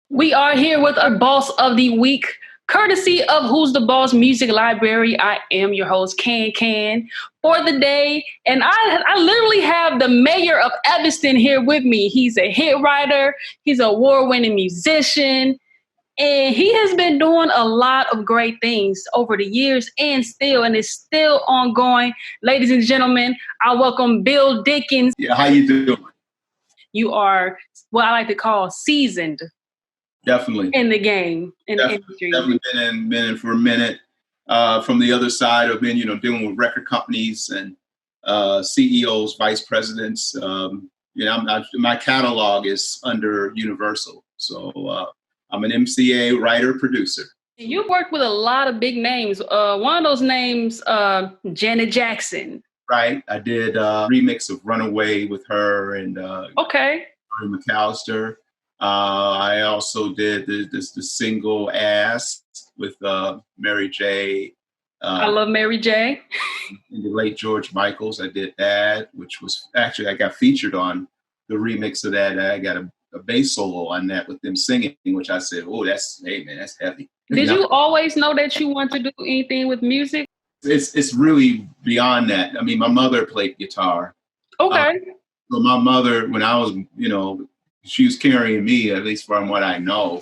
We are here with our boss of the week, courtesy of Who's the Boss Music Library. I am your host, Can, for the day. And I literally have the mayor of Evanston here with me. He's a hit writer. He's an award-winning musician. And he has been doing a lot of great things over the years and it's still ongoing. Ladies and gentlemen, I welcome Bill Dickens. Yeah, how you doing? You are what I like to call seasoned. Definitely. In the game, in the industry. Definitely been in for a minute. From the other side, I've been, dealing with record companies and CEOs, vice presidents. My catalog is under Universal. So I'm an MCA, writer, producer. You worked with a lot of big names. One of those names, Janet Jackson. Right. I did a remix of Runaway with her and okay. McAllister. I also did the single Ass with Mary J. I love Mary J. And the late George Michaels. I did that, which was actually, I got featured on the remix of that. I got a bass solo on that with them singing, which I said, oh, that's heavy. Did you always know that you want to do anything with music? It's really beyond that. I mean, my mother played guitar. Okay. So my mother, when I was, she was carrying me, at least from what I know.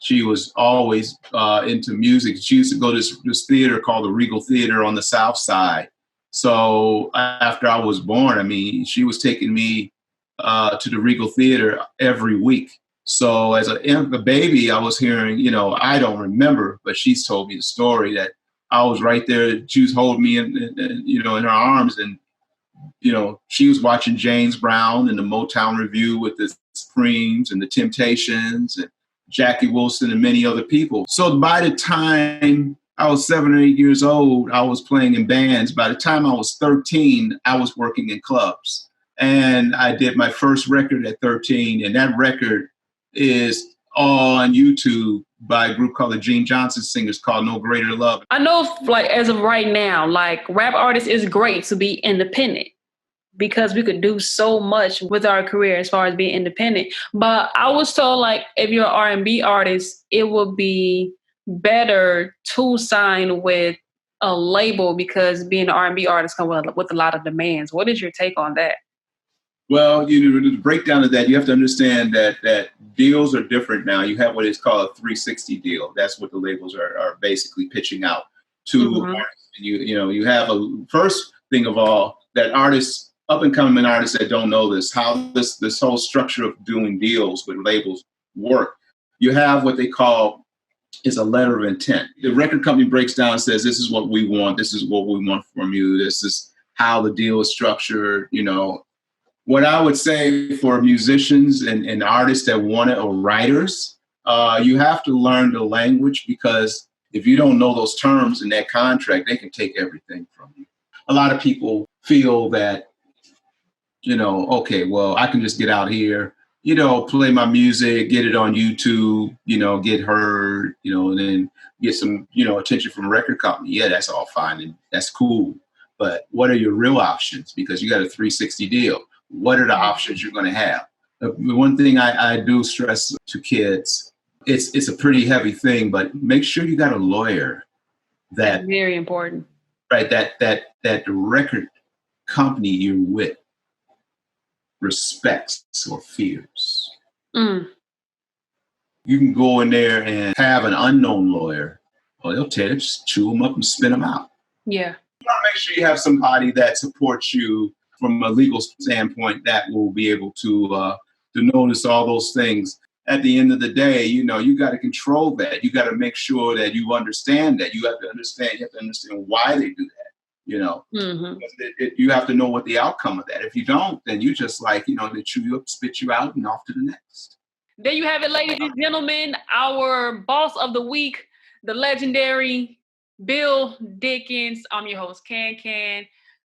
She was always into music. She used to go to this theater called the Regal Theater on the South Side. So after I was born, I mean, she was taking me to the Regal Theater every week. So as a baby, I was hearing, I don't remember, but she's told me the story that I was right there. She was holding me in her arms, and she was watching James Brown and the Motown Revue with the Supremes and the Temptations and Jackie Wilson and many other people. So by the time I was 7 or 8 years old, I was playing in bands. By the time I was 13, I was working in clubs. And I did my first record at 13, and that record is all on YouTube by a group called the Gene Johnson Singers called No Greater Love. I know, as of right now, rap artists is great to be independent, because we could do so much with our career as far as being independent. But I was told, if you're an R&B artist, it would be better to sign with a label, because being an R&B artist comes with a lot of demands. What is your take on that? Well, the breakdown of that, you have to understand that deals are different now. You have what is called a 360 deal. That's what the labels are basically pitching out to artists. And you have a first thing of all that artists, up and coming artists that don't know this, how this whole structure of doing deals with labels work. You have what they call is a letter of intent. The record company breaks down and says, this is what we want. This is what we want from you. This is how the deal is structured. What I would say for musicians and artists that want it, or writers, you have to learn the language, because if you don't know those terms in that contract, they can take everything from you. A lot of people feel that, okay, well, I can just get out here, play my music, get it on YouTube, get heard, and then get some, attention from a record company. Yeah, that's all fine and that's cool. But what are your real options? Because you got a 360 deal. What are the options you're going to have? The one thing I do stress to kids, it's a pretty heavy thing, but make sure you got a lawyer that very important, right? That the record company you're with respects or fears. You can go in there and have an unknown lawyer. Well, they'll tell you, just chew them up and spin them out. Yeah. You want to make sure you have somebody that supports you from a legal standpoint that will be able to notice all those things. At the end of the day, you got to control that. You got to make sure that you understand that. You have to understand why they do that. You have to know what the outcome of that. If you don't, then you just they chew you up, spit you out, and off to the next. There you have it, ladies and gentlemen. Our boss of the week, the legendary Bill Dickens. I'm your host, Can.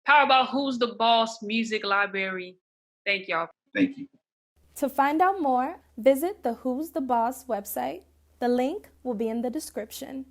Powered by Who's the Boss Music Library. Thank y'all. Thank you. To find out more, visit the Who's the Boss website. The link will be in the description.